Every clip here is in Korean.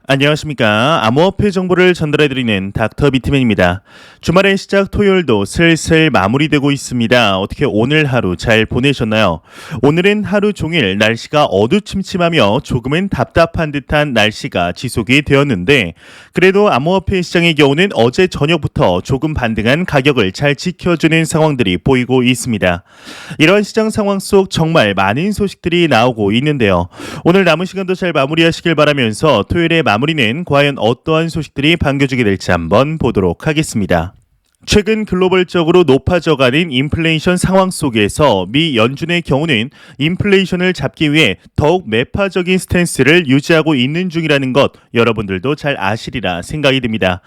안녕하십니까. 암호화폐 정보를 전달해드리는 닥터 비트맨입니다. 주말의 시작 토요일도 슬슬 마무리되고 있습니다. 어떻게 오늘 하루 잘 보내셨나요? 오늘은 하루 종일 날씨가 어두침침하며 조금은 답답한 듯한 날씨가 지속이 되었는데 그래도 암호화폐 시장의 경우는 어제 저녁부터 조금 반등한 가격을 잘 지켜주는 상황들이 보이고 있습니다. 이러한 시장 상황 속 정말 많은 소식들이 나오고 있는데요. 오늘 남은 시간도 잘 마무리하시길 바라면서 토요일에 마무리는 과연 어떠한 소식들이 반겨주게 될지 한번 보도록 하겠습니다. 최근 글로벌적으로 높아져가는 인플레이션 상황 속에서 미 연준의 경우는 인플레이션을 잡기 위해 더욱 매파적인 스탠스를 유지하고 있는 중이라는 것 여러분들도 잘 아시리라 생각이 듭니다.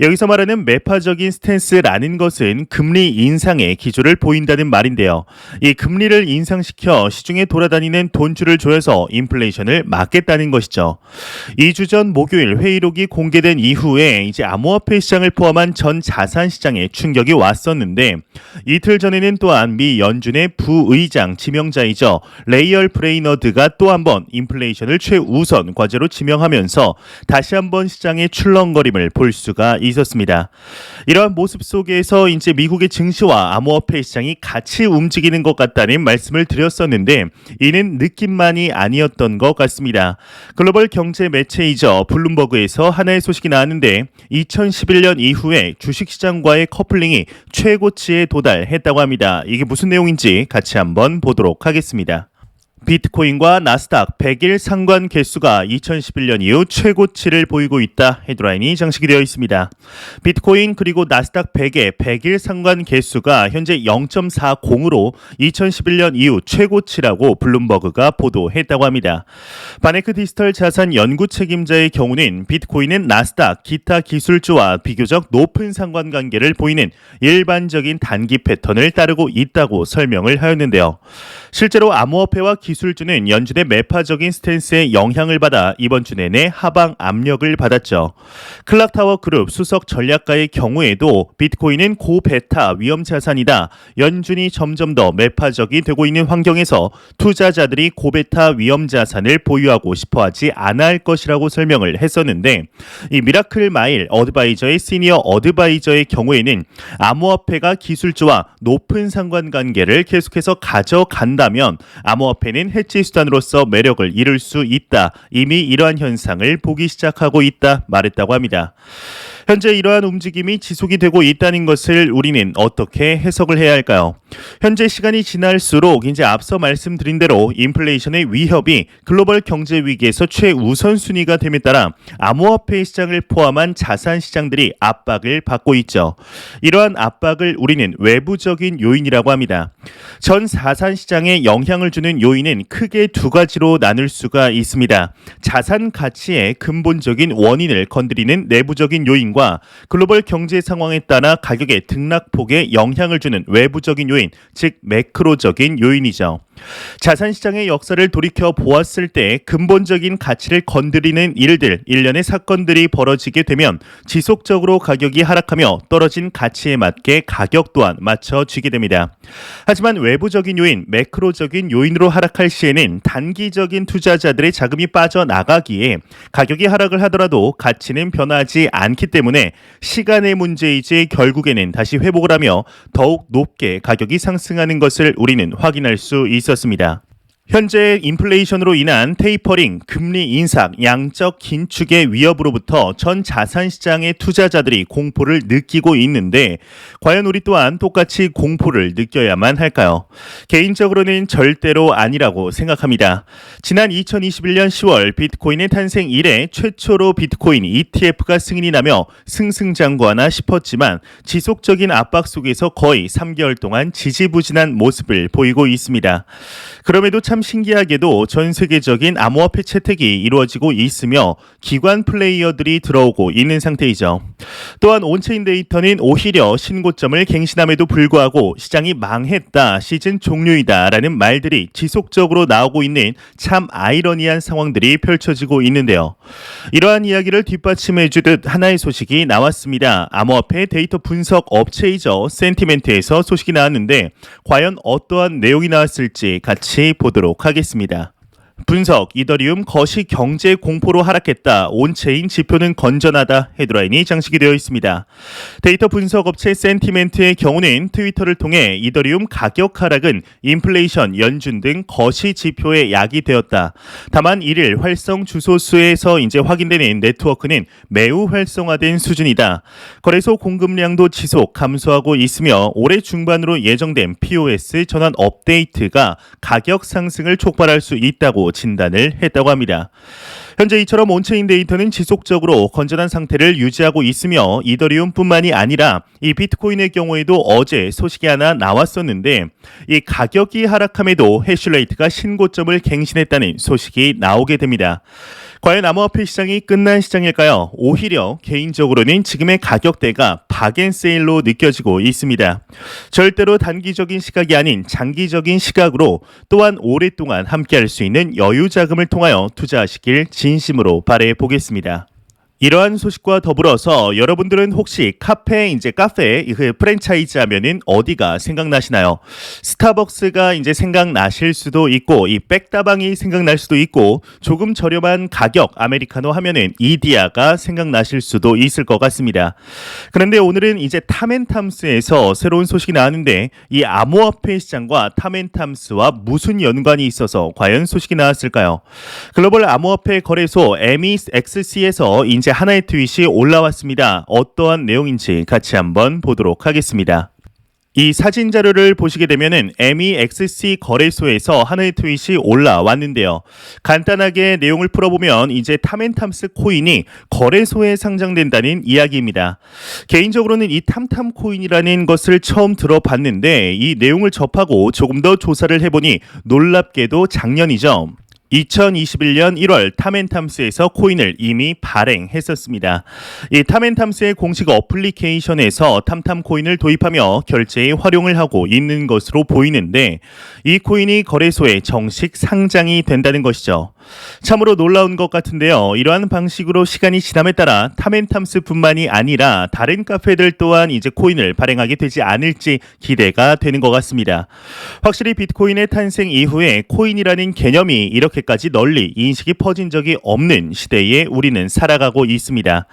여기서 말하는 매파적인 스탠스라는 것은 금리 인상의 기조를 보인다는 말인데요. 이 금리를 인상시켜 시중에 돌아다니는 돈줄을 조여서 인플레이션을 막겠다는 것이죠. 2주 전 목요일 회의록이 공개된 이후에 이제 암호화폐 시장을 포함한 전 자산 시장에 충격이 왔었는데 이틀 전에는 또한 미 연준의 부의장 지명자이죠. 레이얼 브레이너드가 또 한 번 인플레이션을 최우선 과제로 지명하면서 다시 한번 시장의 출렁거림을 볼 수가 있었습니다. 이러한 모습 속에서 이제 미국의 증시와 암호화폐 시장이 같이 움직이는 것 같다는 말씀을 드렸었는데 이는 느낌만이 아니었던 것 같습니다. 글로벌 경제 매체이죠. 블룸버그에서 하나의 소식이 나왔는데 2011년 이후에 주식시장과의 커플링이 최고치에 도달했다고 합니다. 이게 무슨 내용인지 같이 한번 보도록 하겠습니다. 비트코인과 나스닥 100일 상관 개수가 2011년 이후 최고치를 보이고 있다. 헤드라인이 장식이 되어 있습니다. 비트코인 그리고 나스닥 100의 100일 상관 개수가 현재 0.40으로 2011년 이후 최고치라고 블룸버그가 보도했다고 합니다. 바네크 디지털 자산 연구 책임자의 경우는 비트코인은 나스닥 기타 기술주와 비교적 높은 상관관계를 보이는 일반적인 단기 패턴을 따르고 있다고 설명을 하였는데요. 실제로 암호화폐와 기술주는 연준의 매파적인 스탠스에 영향을 받아 이번 주 내내 하방 압력을 받았죠. 클락타워 그룹 수석 전략가의 경우에도 비트코인은 고베타 위험 자산이다. 연준이 점점 더 매파적이 되고 있는 환경에서 투자자들이 고베타 위험 자산을 보유하고 싶어하지 않아 할 것이라고 설명을 했었는데 이 미라클 마일 어드바이저의 시니어 어드바이저의 경우에는 암호화폐가 기술주와 높은 상관관계를 계속해서 가져간다면 암호화폐는 해지 수단으로서 매력을 잃을 수 있다. 이미 이러한 현상을 보기 시작하고 있다 말했다고 합니다. 현재 이러한 움직임이 지속이 되고 있다는 것을 우리는 어떻게 해석을 해야 할까요? 현재 시간이 지날수록 이제 앞서 말씀드린 대로 인플레이션의 위협이 글로벌 경제 위기에서 최우선순위가 됨에 따라 암호화폐 시장을 포함한 자산 시장들이 압박을 받고 있죠. 이러한 압박을 우리는 외부적인 요인이라고 합니다. 전 자산 시장에 영향을 주는 요인은 크게 두 가지로 나눌 수가 있습니다. 자산 가치의 근본적인 원인을 건드리는 내부적인 요인과 글로벌 경제 상황에 따라 가격의 등락폭에 영향을 주는 외부적인 요인, 즉 매크로적인 요인이죠. 자산 시장의 역사를 돌이켜 보았을 때 근본적인 가치를 건드리는 일들, 일련의 사건들이 벌어지게 되면 지속적으로 가격이 하락하며 떨어진 가치에 맞게 가격 또한 맞춰지게 됩니다. 하지만 외부적인 요인, 매크로적인 요인으로 하락할 시에는 단기적인 투자자들의 자금이 빠져나가기에 가격이 하락을 하더라도 가치는 변하지 않기 때문에 시간의 문제이지 결국에는 다시 회복을 하며 더욱 높게 가격이 상승하는 것을 우리는 확인할 수 있었습니다. 현재 인플레이션으로 인한 테이퍼링, 금리 인상, 양적 긴축의 위협으로부터 전 자산시장의 투자자들이 공포를 느끼고 있는데 과연 우리 또한 똑같이 공포를 느껴야만 할까요? 개인적으로는 절대로 아니라고 생각합니다. 지난 2021년 10월 비트코인의 탄생 이래 최초로 비트코인 ETF가 승인이 나며 승승장구하나 싶었지만 지속적인 압박 속에서 거의 3개월 동안 지지부진한 모습을 보이고 있습니다. 그럼에도 참 신기하게도 전 세계적인 암호화폐 채택이 이루어지고 있으며 기관 플레이어들이 들어오고 있는 상태이죠. 또한 온체인 데이터는 오히려 신고점을 갱신함에도 불구하고 시장이 망했다, 시즌 종료이다 라는 말들이 지속적으로 나오고 있는 참 아이러니한 상황들이 펼쳐지고 있는데요. 이러한 이야기를 뒷받침해주듯 하나의 소식이 나왔습니다. 암호화폐 데이터 분석 업체이죠. 센티멘트에서 소식이 나왔는데 과연 어떠한 내용이 나왔을지 같이 보도록 하겠습니다. 분석, 이더리움 거시 경제 공포로 하락했다. 온체인 지표는 건전하다. 헤드라인이 장식이 되어 있습니다. 데이터 분석 업체 센티멘트의 경우는 트위터를 통해 이더리움 가격 하락은 인플레이션, 연준 등 거시 지표에 약이 되었다. 다만 1일 활성 주소수에서 이제 확인되는 네트워크는 매우 활성화된 수준이다. 거래소 공급량도 지속 감소하고 있으며 올해 중반으로 예정된 POS 전환 업데이트가 가격 상승을 촉발할 수 있다고 진단을 했다고 합니다. 현재 이처럼 온체인 데이터는 지속적으로 건전한 상태를 유지하고 있으며 이더리움뿐만이 아니라 이 비트코인의 경우에도 어제 소식이 하나 나왔었는데 이 가격이 하락함에도 해시레이트가 신고점을 갱신했다는 소식이 나오게 됩니다. 과연 암호화폐 시장이 끝난 시장일까요? 오히려 개인적으로는 지금의 가격대가 박앤세일로 느껴지고 있습니다. 절대로 단기적인 시각이 아닌 장기적인 시각으로 또한 오랫동안 함께할 수 있는 여유 자금을 통하여 투자하시길 진심으로 바라해 보겠습니다. 이러한 소식과 더불어서 여러분들은 혹시 카페 그 프랜차이즈 하면은 어디가 생각나시나요? 스타벅스가 이제 생각나실 수도 있고 이 백다방이 생각날 수도 있고 조금 저렴한 가격 아메리카노 하면은 이디야가 생각나실 수도 있을 것 같습니다. 그런데 오늘은 이제 탐앤탐스에서 새로운 소식이 나왔는데 이 암호화폐 시장과 탐앤탐스와 무슨 연관이 있어서 과연 소식이 나왔을까요? 글로벌 암호화폐 거래소 MEXC에서 이제 하나의 트윗이 올라왔습니다. 어떠한 내용인지 같이 한번 보도록 하겠습니다. 이 사진 자료를 보시게 되면은 MEXC 거래소에서 하나의 트윗이 올라왔는데요. 간단하게 내용을 풀어보면 이제 탐앤탐스 코인이 거래소에 상장된다는 이야기입니다. 개인적으로는 이 탐탐 코인이라는 것을 처음 들어봤는데 이 내용을 접하고 조금 더 조사를 해보니 놀랍게도 작년이죠. 2021년 1월 탐앤탐스에서 코인을 이미 발행했었습니다. 이 탐앤탐스의 공식 어플리케이션에서 탐탐 코인을 도입하며 결제에 활용을 하고 있는 것으로 보이는데 이 코인이 거래소에 정식 상장이 된다는 것이죠. 참으로 놀라운 것 같은데요. 이러한 방식으로 시간이 지남에 따라 탐앤탐스뿐만이 아니라 다른 카페들 또한 이제 코인을 발행하게 되지 않을지 기대가 되는 것 같습니다. 확실히 비트코인의 탄생 이후에 코인이라는 개념이 이렇게까지 널리 인식이 퍼진 적이 없는 시대에 우리는 살아가고 있습니다.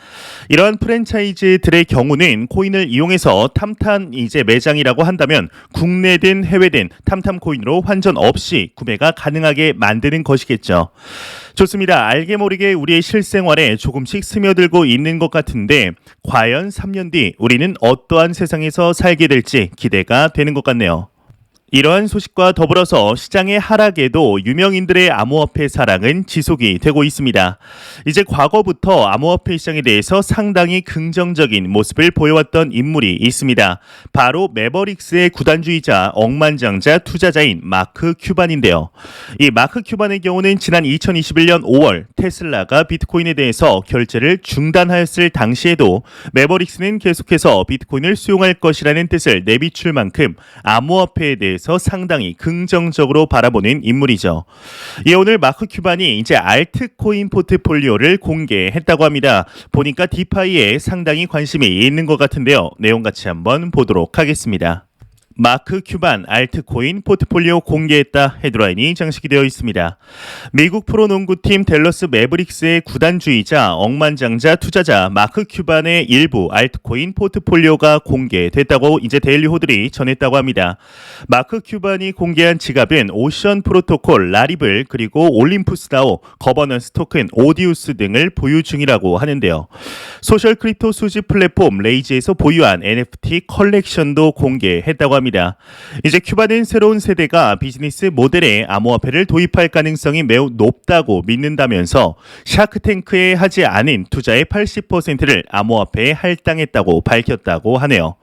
이러한 프랜차이즈들의 경우는 코인을 이용해서 탐탐 이제 매장이라고 한다면 국내든 해외든 탐탐 코인으로 환전 없이 구매가 가능하게 만드는 것이겠죠. 좋습니다. 알게 모르게 우리의 실생활에 조금씩 스며들고 있는 것 같은데 과연 3년 뒤 우리는 어떠한 세상에서 살게 될지 기대가 되는 것 같네요. 이러한 소식과 더불어서 시장의 하락에도 유명인들의 암호화폐 사랑은 지속이 되고 있습니다. 이제 과거부터 암호화폐 시장에 대해서 상당히 긍정적인 모습을 보여왔던 인물이 있습니다. 바로 매버릭스의 구단주의자 억만장자 투자자인 마크 큐반인데요. 이 마크 큐반의 경우는 지난 2021년 5월 테슬라가 비트코인에 대해서 결제를 중단하였을 당시에도 매버릭스는 계속해서 비트코인을 수용할 것이라는 뜻을 내비출 만큼 암호화폐에 대해 상당히 긍정적으로 바라보는 인물이죠. 예, 오늘 마크 큐반이 이제 알트코인 포트폴리오를 공개했다고 합니다. 보니까 디파이에 상당히 관심이 있는 것 같은데요. 내용 같이 한번 보도록 하겠습니다. 마크 큐반 알트코인 포트폴리오 공개했다 헤드라인이 장식이 되어 있습니다. 미국 프로농구팀 댈러스 매브릭스의 구단주의자 억만장자 투자자 마크 큐반의 일부 알트코인 포트폴리오가 공개됐다고 이제 데일리 호들이 전했다고 합니다. 마크 큐반이 공개한 지갑은 오션 프로토콜, 라리블 그리고 올림푸스다오, 거버넌스 토큰, 오디우스 등을 보유 중이라고 하는데요. 소셜 크립토 수집 플랫폼 레이지에서 보유한 NFT 컬렉션도 공개했다고 합니다. 이제 큐바는 새로운 세대가 비즈니스 모델에 암호화폐를 도입할 가능성이 매우 높다고 믿는다면서 샤크탱크에 하지 않은 투자의 80%를 암호화폐에 할당했다고 밝혔다고 하네요.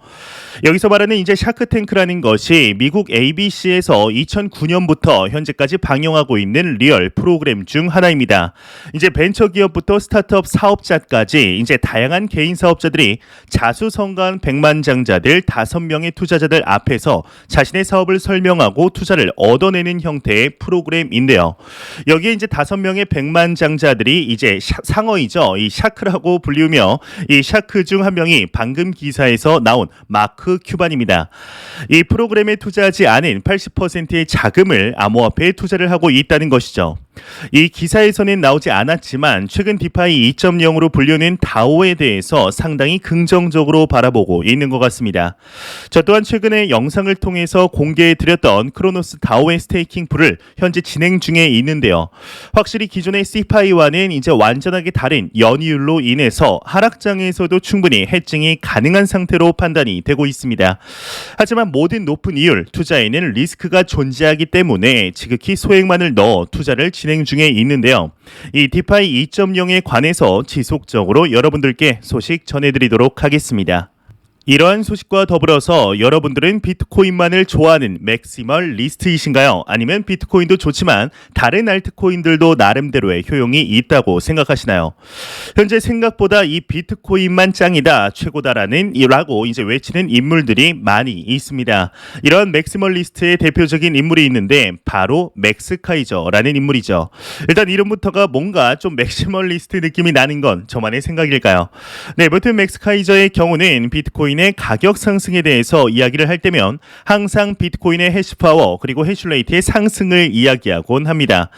여기서 말하는 이제 샤크탱크라는 것이 미국 ABC에서 2009년부터 현재까지 방영하고 있는 리얼 프로그램 중 하나입니다. 이제 벤처기업부터 스타트업 사업자까지 이제 다양한 개인 사업자들이 자수성가한 백만장자들 5명의 투자자들 앞에서 자신의 사업을 설명하고 투자를 얻어내는 형태의 프로그램인데요. 여기에 이제 5명의 백만장자들이 이제 상어이죠. 이 샤크라고 불리우며 이 샤크 중 한 명이 방금 기사에서 나온 마크 큐반입니다. 이 프로그램에 투자하지 않은 80%의 자금을 암호화폐에 투자를 하고 있다는 것이죠. 이 기사에서는 나오지 않았지만 최근 디파이 2.0으로 불리는 다오에 대해서 상당히 긍정적으로 바라보고 있는 것 같습니다. 저 또한 최근에 영상을 통해서 공개해드렸던 크로노스 다오의 스테이킹 풀을 현재 진행 중에 있는데요. 확실히 기존의 CPI와는 이제 완전하게 다른 연이율로 인해서 하락장에서도 충분히 해칭이 가능한 상태로 판단이 되고 있습니다. 하지만 모든 높은 이율 투자에는 리스크가 존재하기 때문에 지극히 소액만을 넣어 투자를 진행 중에 있는데요. 이 디파이 2.0에 관해서 지속적으로 여러분들께 소식 전해드리도록 하겠습니다. 이러한 소식과 더불어서 여러분들은 비트코인만을 좋아하는 맥시멀리스트이신가요? 아니면 비트코인도 좋지만 다른 알트코인들도 나름대로의 효용이 있다고 생각하시나요? 현재 생각보다 이 비트코인만 짱이다, 최고다라는 이라고 이제 외치는 인물들이 많이 있습니다. 이런 맥시멀리스트의 대표적인 인물이 있는데 바로 맥스 카이저라는 인물이죠. 일단 이름부터가 뭔가 좀 맥시멀리스트 느낌이 나는 건 저만의 생각일까요? 네, 무튼 맥스 카이저의 경우는 비트코인 의 가격 상승에 대해서 이야기를 할 때면 항상 비트코인의 해시파워 그리고 해슐레이트의 상승을 이야기하곤 합니다.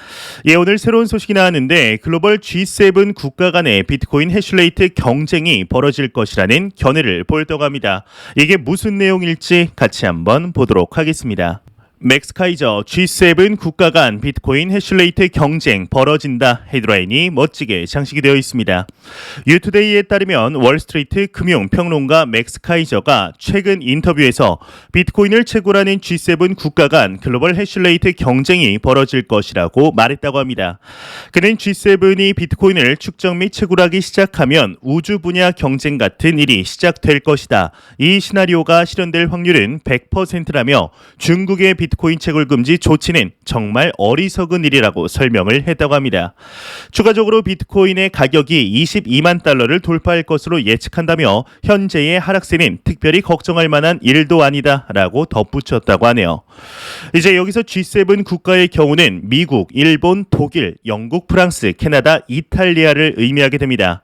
예, 오늘 새로운 소식이 나왔는데 글로벌 G7 국가 간의 비트코인 해슐레이트 경쟁이 벌어질 것이라는 견해를 보였다고 합니다. 이게 무슨 내용일지 같이 한번 보도록 하겠습니다. 맥스 카이저 G7 국가 간 비트코인 해슐레이트 경쟁 벌어진다 헤드라인이 멋지게 장식이 되어 있습니다. 유투데이에 따르면 월스트리트 금융평론가 맥스 카이저가 최근 인터뷰에서 비트코인을 채굴하는 G7 국가 간 글로벌 해슐레이트 경쟁이 벌어질 것이라고 말했다고 합니다. 그는 G7이 비트코인을 축적 및 채굴하기 시작하면 우주 분야 경쟁 같은 일이 시작될 것이다. 이 시나리오가 실현될 확률은 100%라며 중국의 비트코인 채굴 금지 조치는 정말 어리석은 일이라고 설명을 했다고 합니다. 추가적으로 비트코인의 가격이 22만 달러를 돌파할 것으로 예측한다며 현재의 하락세는 특별히 걱정할 만한 일도 아니다라고 덧붙였다고 하네요. 이제 여기서 G7 국가의 경우는 미국, 일본, 독일, 영국, 프랑스, 캐나다, 이탈리아를 의미하게 됩니다.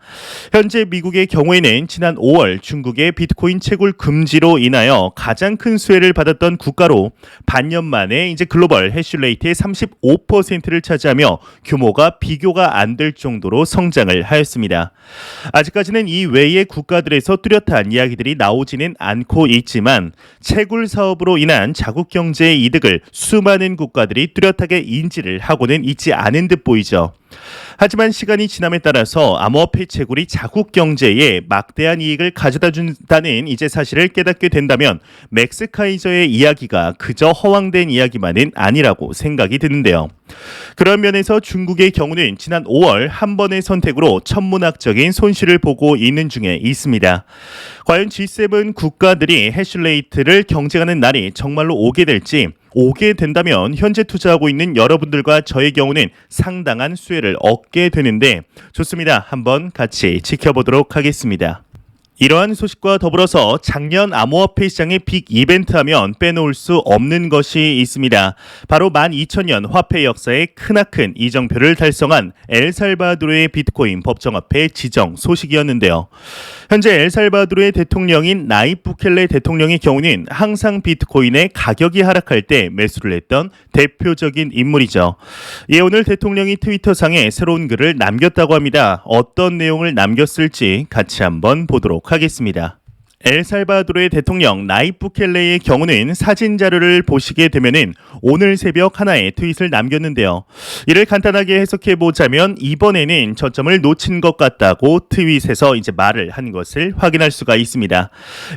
현재 미국의 경우에는 지난 5월 중국의 비트코인 채굴 금지로 인하여 가장 큰 수혜를 받았던 국가로 반년 만에 이제 글로벌 해슐레이트의 35%를 차지하며 규모가 비교가 안 될 정도로 성장을 하였습니다. 아직까지는 이 외의 국가들에서 뚜렷한 이야기들이 나오지는 않고 있지만 채굴 사업으로 인한 자국 경제의 이득을 수많은 국가들이 뚜렷하게 인지를 하고는 있지 않은 듯 보이죠. 하지만 시간이 지남에 따라서 암호화폐 채굴이 자국 경제에 막대한 이익을 가져다 준다는 이제 사실을 깨닫게 된다면 맥스 카이저의 이야기가 그저 허황된 이야기만은 아니라고 생각이 드는데요. 그런 면에서 중국의 경우는 지난 5월 한 번의 선택으로 천문학적인 손실을 보고 있는 중에 있습니다. 과연 G7 국가들이 해슐레이트를 경쟁하는 날이 정말로 오게 된다면 현재 투자하고 있는 여러분들과 저의 경우는 상당한 수혜를 얻게 되는데 좋습니다. 한번 같이 지켜보도록 하겠습니다. 이러한 소식과 더불어서 작년 암호화폐 시장의 빅 이벤트 하면 빼놓을 수 없는 것이 있습니다. 바로 12,000년 화폐 역사의 크나큰 이정표를 달성한 엘살바도르의 비트코인 법정화폐 지정 소식이었는데요. 현재 엘살바도르의 대통령인 나입 부켈레 대통령의 경우는 항상 비트코인의 가격이 하락할 때 매수를 했던 대표적인 인물이죠. 예, 오늘 대통령이 트위터상에 새로운 글을 남겼다고 합니다. 어떤 내용을 남겼을지 같이 한번 보도록 하겠습니다. 엘살바도르의 대통령 나입 부켈레의 경우는 사진 자료를 보시게 되면은 오늘 새벽 하나의 트윗을 남겼는데요. 이를 간단하게 해석해 보자면 이번에는 저점을 놓친 것 같다고 트윗에서 이제 말을 한 것을 확인할 수가 있습니다.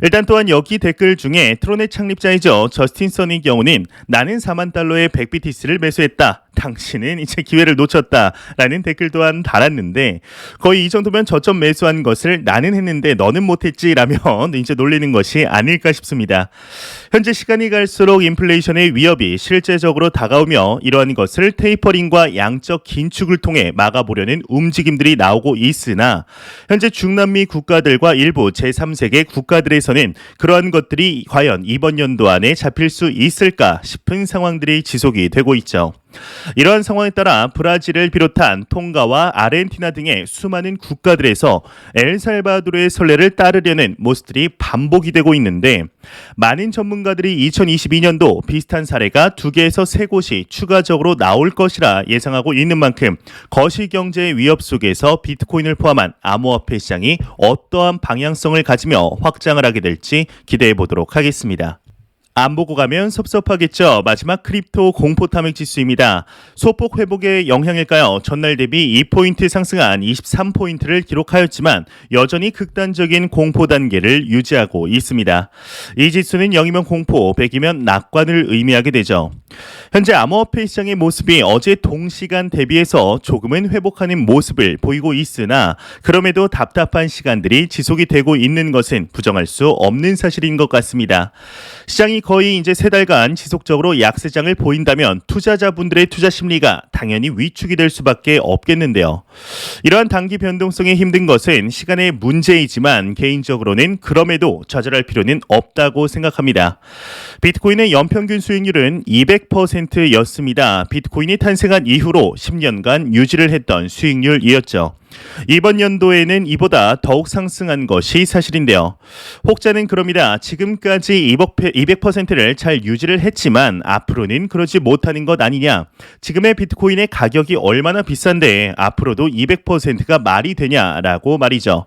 일단 또한 여기 댓글 중에 트론의 창립자이죠. 저스틴 선의 경우는 나는 4만 달러의 100BTC를 매수했다. 당신은 이제 기회를 놓쳤다라는 댓글 또한 달았는데 거의 이 정도면 저점 매수한 것을 나는 했는데 너는 못했지라면 이제 놀리는 것이 아닐까 싶습니다. 현재 시간이 갈수록 인플레이션의 위협이 실제적으로 다가오며 이러한 것을 테이퍼링과 양적 긴축을 통해 막아보려는 움직임들이 나오고 있으나 현재 중남미 국가들과 일부 제3세계 국가들에서는 그러한 것들이 과연 이번 연도 안에 잡힐 수 있을까 싶은 상황들이 지속이 되고 있죠. 이러한 상황에 따라 브라질을 비롯한 통가와 아르헨티나 등의 수많은 국가들에서 엘살바도르의 선례를 따르려는 모습들이 반복이 되고 있는데 많은 전문가들이 2022년도 비슷한 사례가 2개에서 3곳이 추가적으로 나올 것이라 예상하고 있는 만큼 거시경제의 위협 속에서 비트코인을 포함한 암호화폐 시장이 어떠한 방향성을 가지며 확장을 하게 될지 기대해 보도록 하겠습니다. 안 보고 가면 섭섭하겠죠. 마지막 크립토 공포 탐욕 지수입니다. 소폭 회복의 영향일까요? 전날 대비 2포인트 상승한 23포인트를 기록하였지만 여전히 극단적인 공포 단계를 유지하고 있습니다. 이 지수는 0이면 공포, 100이면 낙관을 의미하게 되죠. 현재 암호화폐 시장의 모습이 어제 동시간 대비해서 조금은 회복하는 모습을 보이고 있으나 그럼에도 답답한 시간들이 지속이 되고 있는 것은 부정할 수 없는 사실인 것 같습니다. 시장이 거의 이제 3달간 지속적으로 약세장을 보인다면 투자자분들의 투자 심리가 당연히 위축이 될 수밖에 없겠는데요. 이러한 단기 변동성에 힘든 것은 시간의 문제이지만 개인적으로는 그럼에도 좌절할 필요는 없다고 생각합니다. 비트코인의 연평균 수익률은 200%였습니다. 비트코인이 탄생한 이후로 10년간 유지를 했던 수익률이었죠. 이번 연도에는 이보다 더욱 상승한 것이 사실인데요. 혹자는 그럽니다. 지금까지 200%를 잘 유지를 했지만 앞으로는 그러지 못하는 것 아니냐. 지금의 비트코인의 가격이 얼마나 비싼데 앞으로도 200%가 말이 되냐라고 말이죠.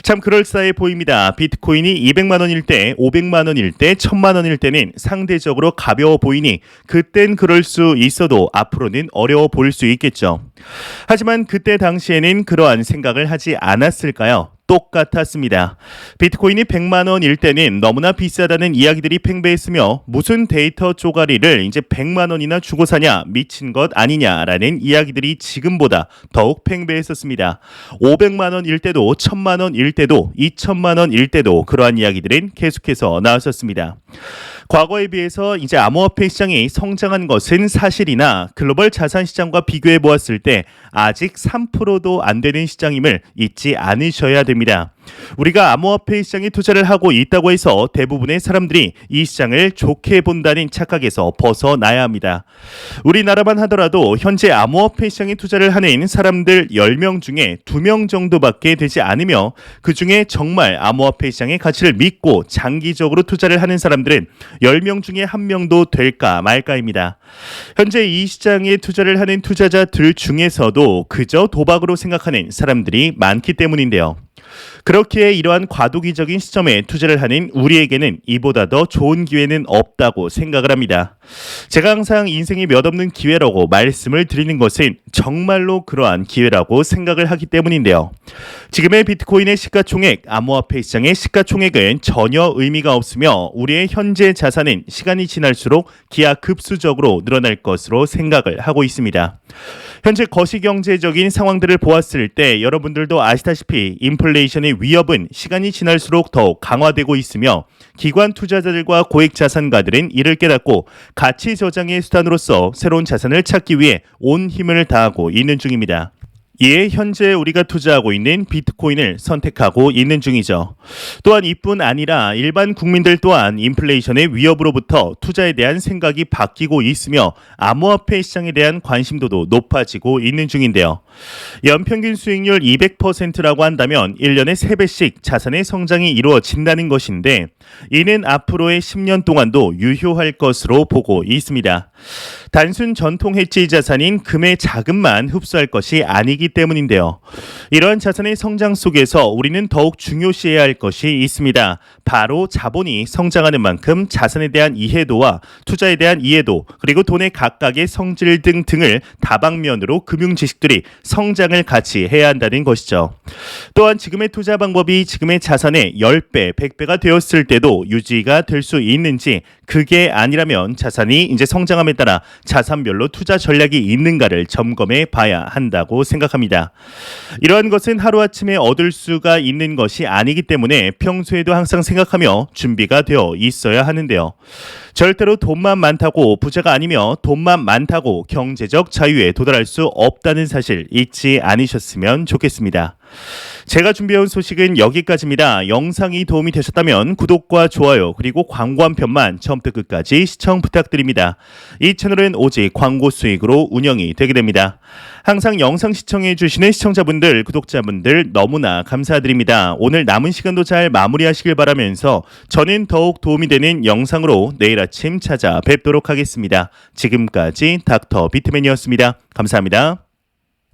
참 그럴싸해 보입니다. 비트코인이 200만 원일 때, 500만 원일 때, 1000만 원일 때는 상대적으로 가벼워 보이니 그땐 그럴 수 있어도 앞으로는 어려워 보일 수 있겠죠. 하지만 그때 당시에는 그러한 생각을 하지 않았을까요? 똑같았습니다. 비트코인이 100만 원일 때는 너무나 비싸다는 이야기들이 팽배했으며 무슨 데이터 쪼가리를 이제 100만 원이나 주고 사냐 미친 것 아니냐라는 이야기들이 지금보다 더욱 팽배했었습니다. 500만 원일 때도 1000만 원일 때도 2000만 원일 때도 그러한 이야기들은 계속해서 나왔었습니다. 과거에 비해서 이제 암호화폐 시장이 성장한 것은 사실이나 글로벌 자산 시장과 비교해 보았을 때 아직 3%도 안 되는 시장임을 잊지 않으셔야 됩니다. 우리가 암호화폐 시장에 투자를 하고 있다고 해서 대부분의 사람들이 이 시장을 좋게 본다는 착각에서 벗어나야 합니다. 우리나라만 하더라도 현재 암호화폐 시장에 투자를 하는 사람들 10명 중에 2명 정도밖에 되지 않으며 그중에 정말 암호화폐 시장의 가치를 믿고 장기적으로 투자를 하는 사람들은 10명 중에 1명도 될까 말까입니다. 현재 이 시장에 투자를 하는 투자자들 중에서도 그저 도박으로 생각하는 사람들이 많기 때문인데요. 그렇기에 이러한 과도기적인 시점에 투자를 하는 우리에게는 이보다 더 좋은 기회는 없다고 생각을 합니다. 제가 항상 인생이 몇 없는 기회라고 말씀을 드리는 것은 정말로 그러한 기회라고 생각을 하기 때문인데요. 지금의 비트코인의 시가총액, 암호화폐 시장의 시가총액은 전혀 의미가 없으며 우리의 현재 자산은 시간이 지날수록 기하급수적으로 늘어날 것으로 생각을 하고 있습니다. 현재 거시경제적인 상황들을 보았을 때 여러분들도 아시다시피 인플레이션의 위협은 시간이 지날수록 더욱 강화되고 있으며 기관 투자자들과 고액 자산가들은 이를 깨닫고 가치 저장의 수단으로서 새로운 자산을 찾기 위해 온 힘을 다하고 있는 중입니다. 이에 현재 우리가 투자하고 있는 비트코인을 선택하고 있는 중이죠. 또한 이뿐 아니라 일반 국민들 또한 인플레이션의 위협으로부터 투자에 대한 생각이 바뀌고 있으며 암호화폐 시장에 대한 관심도도 높아지고 있는 중인데요. 연평균 수익률 200%라고 한다면 1년에 3배씩 자산의 성장이 이루어진다는 것인데 이는 앞으로의 10년 동안도 유효할 것으로 보고 있습니다. 단순 전통 해치 자산인 금의 자금만 흡수할 것이 아니기 때문인데요. 이러한 자산의 성장 속에서 우리는 더욱 중요시해야 할 것이 있습니다. 바로 자본이 성장하는 만큼 자산에 대한 이해도와 투자에 대한 이해도 그리고 돈의 각각의 성질 등을 다방면으로 금융 지식들이 성장을 같이 해야 한다는 것이죠. 또한 지금의 투자 방법이 지금의 자산의 10배, 100배가 되었을 때도 유지가 될 수 있는지 그게 아니라면 자산이 이제 성장함에 따라 자산별로 투자 전략이 있는가를 점검해 봐야 한다고 생각합니다. 이러한 것은 하루아침에 얻을 수가 있는 것이 아니기 때문에 평소에도 항상 생각하며 준비가 되어 있어야 하는데요. 절대로 돈만 많다고 부자가 아니며 돈만 많다고 경제적 자유에 도달할 수 없다는 사실 잊지 않으셨으면 좋겠습니다. 제가 준비해온 소식은 여기까지입니다. 영상이 도움이 되셨다면 구독과 좋아요 그리고 광고 한 편만 처음부터 끝까지 시청 부탁드립니다. 이 채널은 오직 광고 수익으로 운영이 되게 됩니다. 항상 영상 시청해 주시는 시청자분들, 구독자분들 너무나 감사드립니다. 오늘 남은 시간도 잘 마무리하시길 바라면서 저는 더욱 도움이 되는 영상으로 내일 아침 찾아뵙도록 하겠습니다. 지금까지 닥터 비트맨이었습니다. 감사합니다.